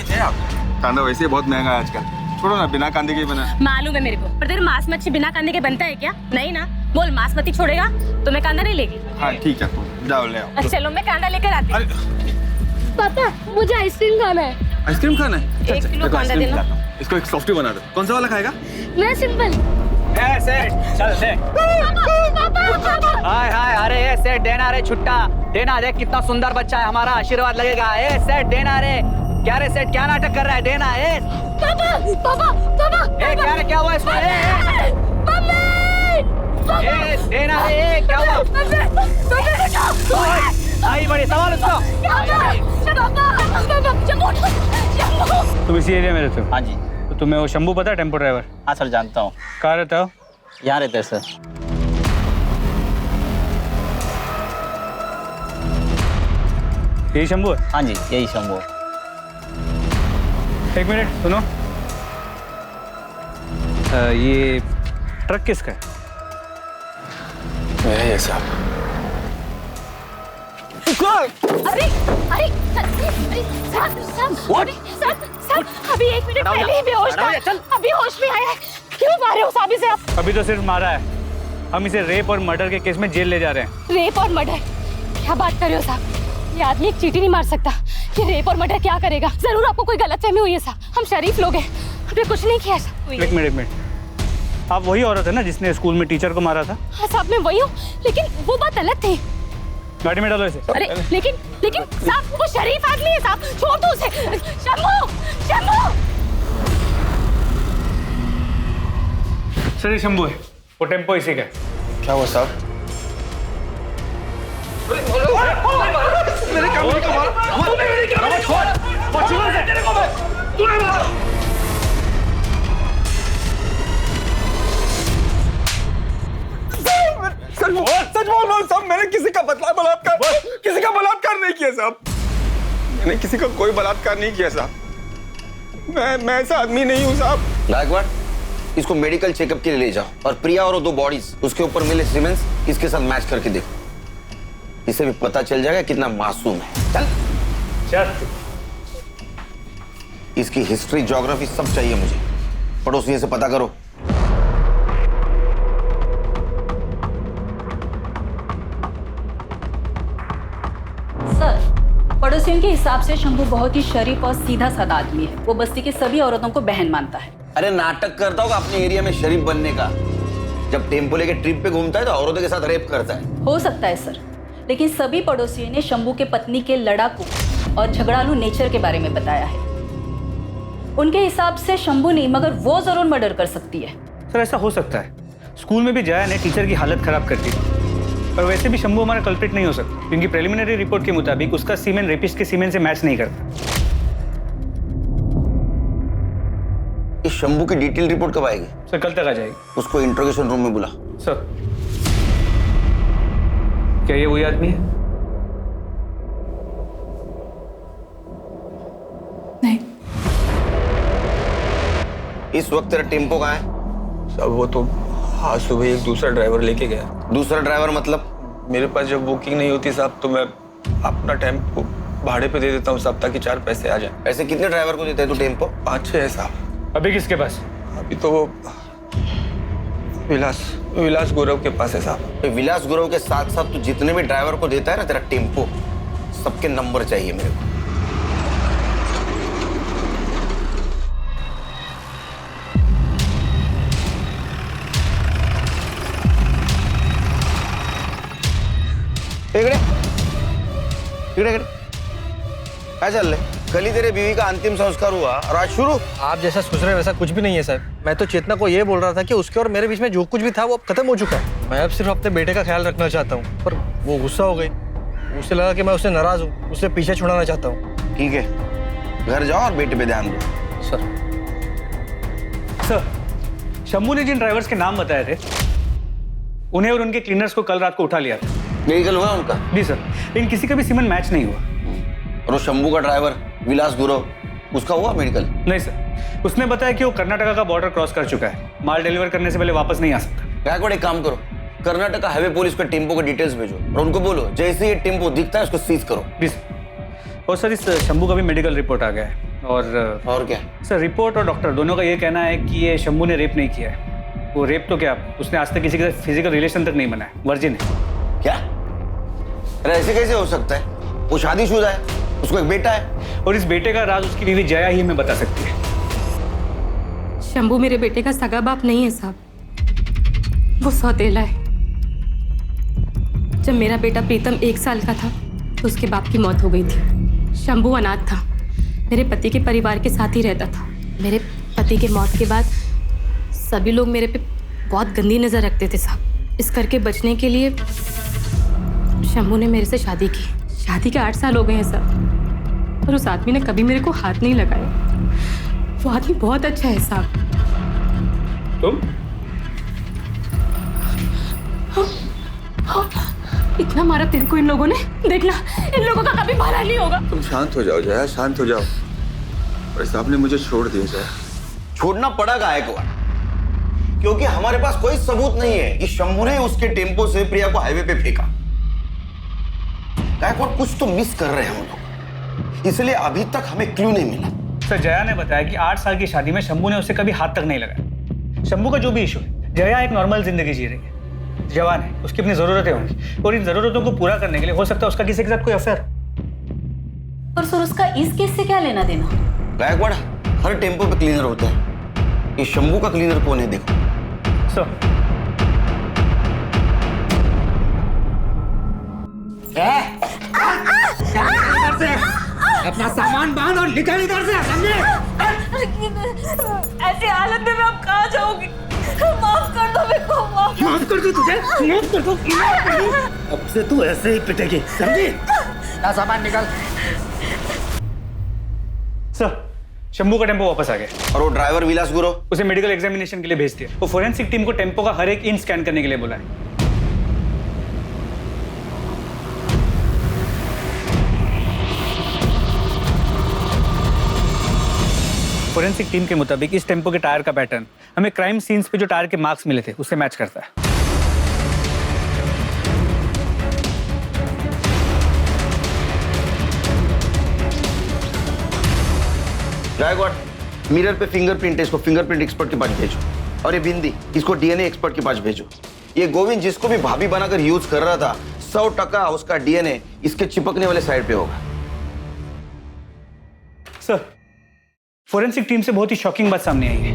कांदा वैसे ही बहुत महंगा है आजकल, छोड़ो ना, बिना कांदे के बना। मालूम है मेरे को, पर तेरे मांस मच्छी बिना कांदे के बनता है क्या? नहीं ना, बोल मांस मच्छी छोड़ेगा तो मैं कांदा नहीं लेगी। हाँ ठीक है, जाओ ले आओ। चलो मैं कांदा लेकर आती हूँ। पापा मुझे आइसक्रीम खाना है। आइसक्रीम खाना है? 1 किलो कांदा देना। इसको एक सॉफ्टी बना दो। कौन सा वाला खाएगा? मैं सिंपल। चल दे। हाय हाय, अरे ये सेठ देना रे, छुट्टा देना, देख कितना सुंदर बच्चा है हमारा, आशीर्वाद लगेगा। ए सेठ देना रे, क्या रे सेठ क्या नाटक कर रहा है? देना ए पापा पापा पापा ए क्या रे, क्या हुआ इसको? ए देना रे, ए क्या हुआ? आई बड़ी सवाल उसको। तुम इसी एरिया में रहते हो? हाँ जी। तो तुम्हें वो शंभू पता है, टेम्पो ड्राइवर? हाँ सर जानता हूँ। कहाँ रहता हो? यहाँ रहते हैं सर। यही शंभू है? हाँ जी यही शंभू। 1 मिनट सुनो, ये ट्रक किसका है? मेरा ये साहब। अरे अरे साहब अभी 1 मिनट पहले ही बेहोश था, अभी होश में आया है। क्यों मारे हो साहब इसे आप? अभी तो सिर्फ मारा है, हम इसे रेप और मर्डर के केस में जेल ले जा रहे हैं। रेप और मर्डर? क्या बात कर रहे हो साहब? ये आदमी एक चींटी नहीं मार सकता। ये रेप और मर्डर क्या करेगा? जरूर आपको कोई गलतफहमी हुई है साहब, हम शरीफ लोग हैं, हमने कुछ नहीं किया साहब। 1 मिनट, आप वही औरत है ना जिसने स्कूल में टीचर को मारा था? हाँ साहब मैं वही हूँ, लेकिन वो बात अलग थी। गाड़ी में डालो इसे। अरे लेकिन साहब वो शरीफ आदमी है साहब, छोड़ दो उसे। शंभू शंभू। सर ये शंभू है, वो टेम्पो इसी का है। क्या हुआ साहब? मेरे काम को मारो। सच बोल साहब, मैंने किसी का बलात्कार नहीं किया साहब। मैंने किसी का कोई बलात्कार नहीं किया साहब। मैं ऐसा आदमी नहीं हूँ साहब। गायकवाड़, इसको मेडिकल चेकअप के लिए ले जाओ और प्रिया और वो 2 बॉडीज उसके ऊपर मिले सीमेंस इसके साथ मैच करके देखो, इसे भी पता चल जाएगा कितना मासूम है। चल। इसकी हिस्ट्री, ज्योग्राफी सब चाहिए मुझे, पड़ोसियों से पता करो। सर, पड़ोसियों के हिसाब से शंभू बहुत ही शरीफ और सीधा साधा आदमी है। वो बस्ती की सभी औरतों को बहन मानता है। अरे नाटक करता होगा अपने एरिया में शरीफ बनने का, जब टेम्पो लेके ट्रिप पे घूमता है तो औरतों के साथ रेप करता है। हो सकता है सर, लेकिन सभी पड़ोसियों ने शंभू के पत्नी के लड़ाकू और झगड़ालू नेचर के बारे में बताया है। उनके हिसाब से शंभू नहीं मगर वो जरूर मर्डर कर सकती है। सर ऐसा हो सकता है, स्कूल में भी जया ने टीचर की हालत खराब कर दी, पर वैसे भी शंभू हमारा कल्प्रिट नहीं हो सकता क्योंकि प्रिलिमिनरी रिपोर्ट के मुताबिक उसका सीमेन रेपिस्ट के सीमेन से मैच नहीं करता। इस शंभू की डिटेल रिपोर्ट कब आएगी? सर कल तक आ जाएगी। उसको इंट्रोगेशन रूम में बुला। सर क्या ये वही आदमी है? नहीं। इस वक्त तेरा टेम्पो कहाँ है? साहब वो तो आज सुबह एक दूसरा ड्राइवर लेके गया। दूसरा ड्राइवर मतलब? मेरे पास जब बुकिंग नहीं होती साहब तो मैं अपना टेम्पो भाड़े पे दे देता हूँ साहब, ताकि 4 पैसे आ जाए। ऐसे कितने ड्राइवर को देता है तू टेम्पो? 5-6 है साहब। अभी किसके पास? अभी तो वो विलास गौरव के पास है साहब। विलास गौरव के साथ साथ तू जितने भी ड्राइवर को देता है ना तेरा टेम्पो, सबके नंबर चाहिए मेरे को। क्या चल रहा है? कल ही तेरे बीवी का अंतिम संस्कार हुआ और आज शुरू? आप जैसा सोच रहे हैं वैसा कुछ भी नहीं है सर। मैं तो चेतना को ये बोल रहा था कि उसके और मेरे बीच में जो कुछ भी था वो अब खत्म हो चुका है। मैं अब सिर्फ अपने बेटे का ख्याल रखना चाहता हूँ, पर वो गुस्सा हो गई। उसे लगा कि मैं उससे नाराज हूँ, उससे पीछे छुड़ाना चाहता हूँ। ठीक है, घर जाओ और बेटे पे ध्यान दो। सर शंभू ने जिन ड्राइवर्स के नाम बताए थे उन्हें और उनके क्लीनर्स को कल रात को उठा लिया था। मेडिकल हुआ उनका? जी सर, लेकिन किसी का भी सीमन मैच नहीं हुआ। और वो शंभू का ड्राइवर विलास गुरु, उसका हुआ मेडिकल? नहीं सर, उसने बताया कि वो कर्नाटका का बॉर्डर क्रॉस कर चुका है, माल डिलीवर करने से पहले वापस नहीं आ सकता। गायकवाड़ एक काम करो, कर्नाटका हाईवे पुलिस को टेम्पो के डिटेल्स भेजो और उनको बोलो जैसे ये टेम्पो दिखता है उसको सीज करो। जी सर। और सर इस शंभू का भी मेडिकल रिपोर्ट आ गया है। और क्या सर, रिपोर्ट और डॉक्टर दोनों का ये कहना है कि ये शंभू ने रेप नहीं किया है। वो रेप तो क्या, उसने आज तक किसी के साथ फिजिकल रिलेशन तक नहीं बनाया, वर्जिन है। क्या? अरे ऐसे कैसे हो सकता है? वो शादीशुदा है, उसको एक बेटा है। और इस बेटे का राज उसकी बीवी जया ही हमें बता सकती है। शंभू मेरे बेटे का सगा बाप नहीं है साहब, वो सौतेला है। जब मेरा बेटा प्रीतम 1 साल का था तो उसके बाप की मौत हो गई थी। शंभू अनाथ था, मेरे पति के परिवार के साथ ही रहता था। मेरे पति के मौत के बाद सभी लोग मेरे पे बहुत गंदी नज़र रखते थे साहब। इस करके बचने के लिए शंभू ने मेरे से शादी की। शादी के 8 साल हो गए हैं साहब, और उस आदमी ने कभी मेरे को हाथ नहीं लगाया। वो आदमी बहुत अच्छा है साहब। तुम? इतना मारा तेरे को इन लोगों ने, देखना इन लोगों का कभी भला नहीं होगा। तुम शांत हो जाओ जया, शांत हो जाओ। भाई साहब ने मुझे छोड़ दिया जया। छोड़ना पड़ा गायकवाड़, क्योंकि हमारे पास कोई सबूत नहीं है कि शंभू ने उसके टेम्पो से प्रिया को हाईवे पे फेंका। गायकवाड़ कुछ तो मिस कर रहे हैं हम लोग, इसलिए अभी तक हमें क्लू नहीं मिला। सर, जया ने बताया कि 8 साल की शादी में शंभू ने उसे कभी हाथ तक नहीं लगाया। शंभू का जो भी इशू है, जया एक नॉर्मल जिंदगी जी रही है, जवान है, उसकी अपनी जरूरतें होंगी और इन जरूरतों को पूरा करने के लिए हो सकता है उसका किसी के साथ कोई अफेयर। और सर उसका इस केस से क्या लेना देना? गायकवाड़, हर टेम्पो पे क्लीनर होते हैं, ये शंभू का क्लीनर कौन है देखो। सर अपना सामान बांध और निकल इधर से, समझे? ऐसी हालत में मैं अब कहाँ जाऊंगी? माफ कर दो मेरे को, माफ कर दो तुझे, माफ कर दो। अब से तू ऐसे ही पिटेगी, समझी? ना सामान निकल। सर, शंभू का टेम्पो वापस आ गया। और वो ड्राइवर विलास गुरु, उसे मेडिकल एग्जामिनेशन के लिए भेज दिया। वो फोरेंसिक टीम को टेम्पो का हर एक इंच स्कैन करने के लिए बोला है। फोरेंसिक टीम के मुताबिक इस टेम्पो के टायर का पैटर्न हमें क्राइम सीन्स पे जो टायर के मार्क्स मिले थे उससे मैच करता है। गायकवाड़, मिरर पे फिंगरप्रिंट है, इसको फिंगरप्रिंट एक्सपर्ट के पास भेजो। और ये बिंदी, इसको डीएनए एक्सपर्ट के पास भेजो। ये गोविंद जिसको भी भाभी बनाकर यूज कर रहा था, 100% उसका डीएनए इसके चिपकने वाले साइड पे होगा। सर, फोरेंसिक टीम से बहुत ही शॉकिंग बात सामने आई है।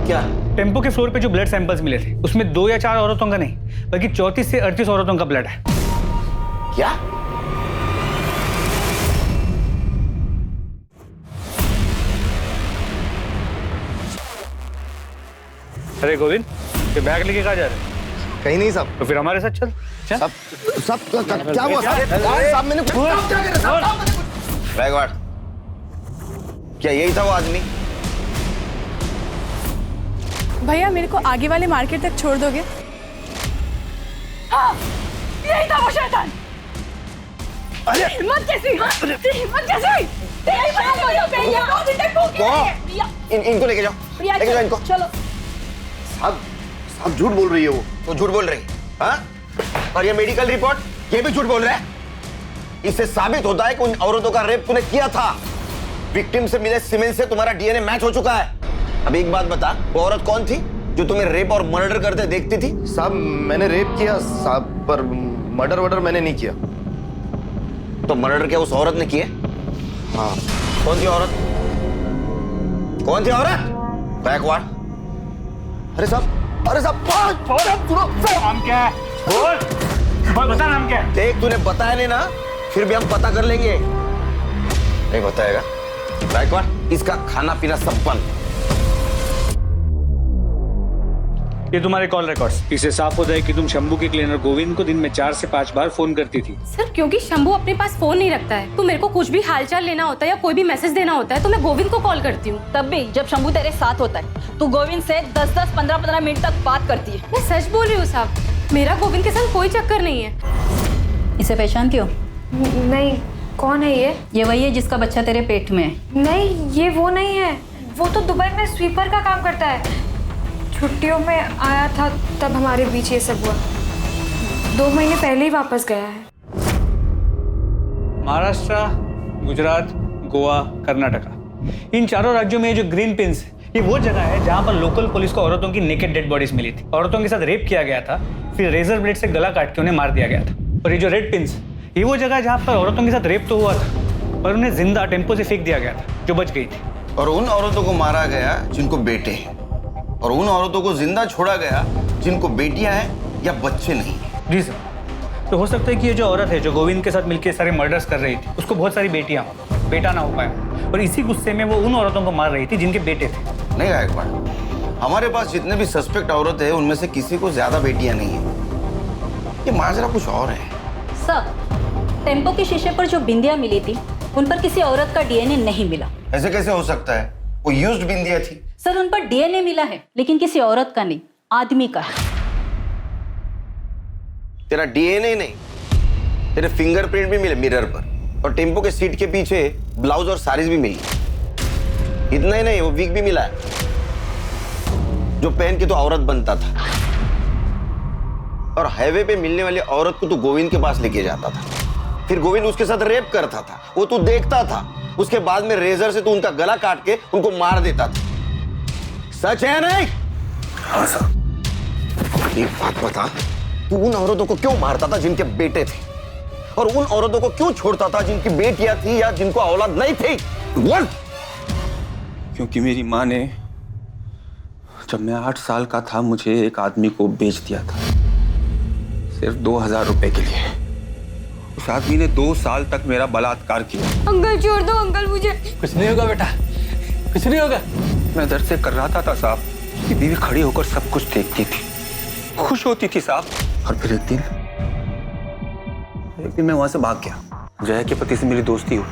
क्या? टेम्पो के फ्लोर पे जो ब्लड सैंपल्स मिले थे उसमें 2 या 4 औरतों का नहीं बल्कि 34 से 38 औरतों का ब्लड है। क्या? अरे गोविंद, ये बैग लेके कहाँ जा रहे हैं? कहीं नहीं साहब। तो फिर हमारे साथ चल। सब क्या हुआ साहब? मैंने गायकवाड़, क्या यही था वो आदमी? भैया मेरे को आगे वाले मार्केट तक छोड़ दोगे? हाँ, यही था वो शैतान। अरे हिम्मत कैसी? हिम्मत कैसी? इनको लेके जाओ, लेके जाओ इनको। चलो। साहब झूठ बोल रही है वो। तो झूठ बोल रही है, हाँ? और ये मेडिकल रिपोर्ट, ये भी झूठ बोल रहा है। इससे साबित होता है कि उन औरतों का रेप तूने किया था। विक्टिम से मिले सीमेंट से तुम्हारा डीएनए मैच हो चुका है। अब एक बात बता, वो औरत कौन थी जो तुम्हें रेप और मर्डर करते देखती थी? साहब मैंने रेप किया साहब, पर मर्डर वर्डर मैंने नहीं किया। तो मर्डर क्या उस औरत ने किया? हाँ। कौन थी औरत? कौन थी औरत? गायकवाड़। अरे साहब, नाम क्या है? बोल बता, नाम क्या है? देख, तूने बताया नहीं ना, फिर भी हम पता कर लेंगे। नहीं बताएगा गायकवाड़, इसका खाना पीना सब बंद। ये तुम्हारे कॉल रिकॉर्ड्स। इससे साफ होता है कि तुम शंभू के क्लीनर गोविंद को दिन में 4 से 5 बार फोन करती थी। सर क्योंकि शंभू अपने पास फोन नहीं रखता है, तो मेरे को कुछ भी हालचाल लेना होता है या कोई भी मैसेज देना होता है तो मैं गोविंद को कॉल करती हूँ। तब भी जब शंभू तेरे साथ होता है तू गोविंद से 10-10, 15-15 मिनट तक बात करती है। मैं सच बोल रही हूँ साहब, मेरा गोविंद के साथ कोई चक्कर नहीं है। इसे पहचानती हो? नहीं, कौन है ये? ये वही है जिसका बच्चा तेरे पेट में है। नहीं, ये वो नहीं है। वो तो दुबई में स्वीपर का काम करता है। छुट्टियों में आया था तब हमारे बीच ये सब हुआ। 2 महीने पहले ही वापस गया है। महाराष्ट्र, गुजरात, गोवा, कर्नाटका, इन चारों राज्यों में जो ग्रीन पिंस है, ये वो जगह है जहाँ पर लोकल पुलिस को औरतों की नेकेड डेड बॉडीज मिली थी। औरतों के साथ रेप किया गया था, फिर रेजर ब्लेड से गला काट के उन्हें मार दिया गया था। और ये जो रेड पिंस, ये वो जगह है जहाँ पर औरतों के साथ रेप तो हुआ था पर उन्हें जिंदा टेम्पो से फेंक दिया गया था, जो बच गई थी। और उन औरतों को मारा गया जिनको बेटे हैं, और उन औरतों को जिंदा छोड़ा गया जिनको बेटियां हैं या बच्चे नहीं। जी सर। तो हो सकता है कि ये जो औरत है जो गोविंद के साथ मिलकर सारे मर्डर्स कर रही थी, उसको बहुत सारी बेटियां हो, बेटा ना हो पाया, और इसी गुस्से में वो उन औरतों को मार रही थी जिनके बेटे थे। नहीं गायकवाड़, हमारे पास जितने भी सस्पेक्ट औरत है उनमें से किसी को ज्यादा बेटियां नहीं है। ये माजरा कुछ और है। सर, टेम्पो के शीशे पर जो बिंदियां मिली थी उन पर किसी औरत का डीएनए नहीं मिला। ऐसे कैसे हो सकता है? वो यूज्ड बिंदिया थी। सर, उन पर डीएनए मिला है लेकिन किसी औरत का नहीं, आदमी का है। तेरा डीएनए नहीं, तेरे फिंगरप्रिंट भी मिले मिरर पर, और टेम्पो के सीट के पीछे ब्लाउज और साड़ीज भी मिली। इतना ही नहीं, वो विग भी मिला है जो पहन के तो औरत बनता था। और हाईवे पे मिलने वाली औरत को तू गोविंद के पास लेके जाता था, फिर गोविंद उसके साथ रेप करता था, वो तू देखता था। उसके बाद में रेजर से तू उनका गला काट के उनको मार देता था। सच है नहीं? हाँ सर। एक बात बता, तू उन औरतों को क्यों मारता था जिनके बेटे थे, और उन औरतों को क्यों छोड़ता था जिनकी बेटियां थी या जिनको औलाद नहीं थी? बोल। क्योंकि मेरी माँ ने जब मैं 8 साल का था मुझे एक आदमी को बेच दिया था, सिर्फ 2000 रुपए के लिए। उस आदमी ने 2 साल तक मेरा बलात्कार किया। अंकल छोड़ दो अंकल मुझे। कुछ नहीं होगा बेटा, कुछ नहीं होगा। मैं दर्द से कर रहा था साहब कि बीवी खड़ी होकर सब कुछ देखती थी, खुश होती थी साहब। और फिर एक दिन मैं वहां से भाग गया। जया के पति से मेरी दोस्ती हुई,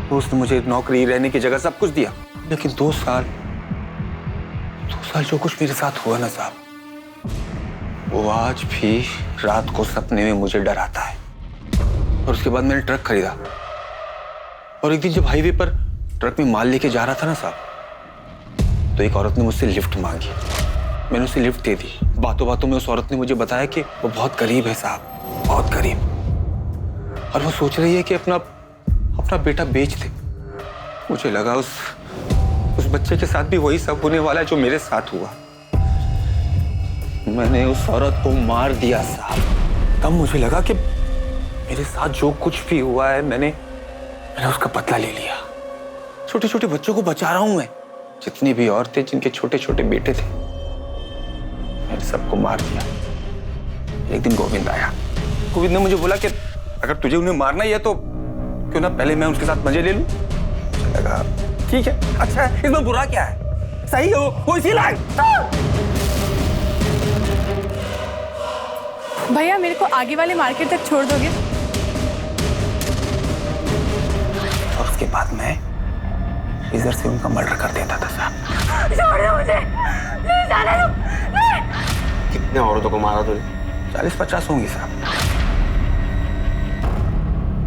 तो उसने मुझे नौकरी, रहने की जगह, सब कुछ दिया। लेकिन 2 साल जो कुछ मेरे साथ हुआ ना साहब, वो आज भी रात को सपने में मुझे डराता है। और उसके बाद मैंने ट्रक खरीदा, और एक दिन जब हाईवे पर ट्रक में माल लेके जा रहा था ना साहब, तो एक औरत ने मुझसे लिफ्ट मांगी। मैंने उसे लिफ्ट दे दी। बातों बातों में उस औरत ने मुझे बताया कि वो बहुत गरीब है साहब, बहुत गरीब, और वो सोच रही है कि अपना बेटा बेच दे। मुझे लगा उस बच्चे के साथ भी वही सब होने वाला है जो मेरे साथ हुआ। मैंने उस औरत को मार दिया साहब। तब मुझे लगा कि मेरे साथ जो कुछ भी हुआ है मैंने उसका बदला ले लिया। छोटे छोटे बच्चों को बचा रहा हूं मैं। जितनी भी औरतें जिनके छोटे छोटे बेटे थे, मैंने सबको मार दिया। एक दिन गोविंद आया। गोविंद ने मुझे बोला कि अगर तुझे उन्हें मारना ही है तो क्यों ना पहले मैं उसके साथ मजे ले लूं। मुझे लगा ठीक है, अच्छा है, इसमें बुरा क्या है? सही है वो इसी लायक। भैया मेरे को आगे वाले मार्केट तक छोड़ दोगे? और उसके बाद मैं इधर से उनका मर्डर कर देता था साहब। छोड़ दो मुझे, नहीं जाने दो, नहीं। कितने औरतों को मारा तूने? 40-50 होंगी साहब।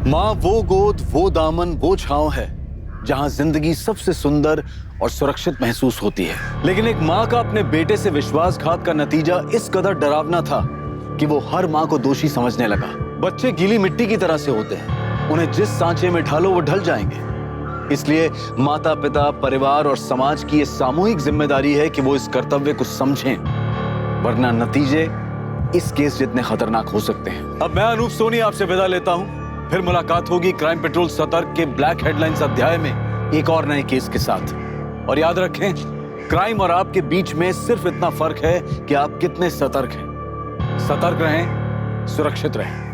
माँ वो गोद, वो दामन, वो छांव है जहां जिंदगी सबसे सुंदर और सुरक्षित महसूस होती है। लेकिन एक माँ का अपने बेटे से विश्वासघात का नतीजा इस कदर डरावना था कि वो हर माँ को दोषी समझने लगा। बच्चे गीली मिट्टी की तरह से होते हैं, उन्हें जिस सांचे में ढालो वो ढल जाएंगे। इसलिए माता पिता, परिवार और समाज की ये सामूहिक जिम्मेदारी है कि वो इस कर्तव्य को समझें, वरना नतीजे इस केस जितने खतरनाक हो सकते हैं। अब मैं अनूप सोनी आपसे विदा लेता हूं। फिर मुलाकात होगी क्राइम पेट्रोल सतर्क के ब्लैक हेडलाइंस अध्याय में एक और नए केस के साथ। और याद रखें, क्राइम और आपके बीच में सिर्फ इतना फर्क है कि आप कितने सतर्क हैं। सतर्क रहें, सुरक्षित रहें।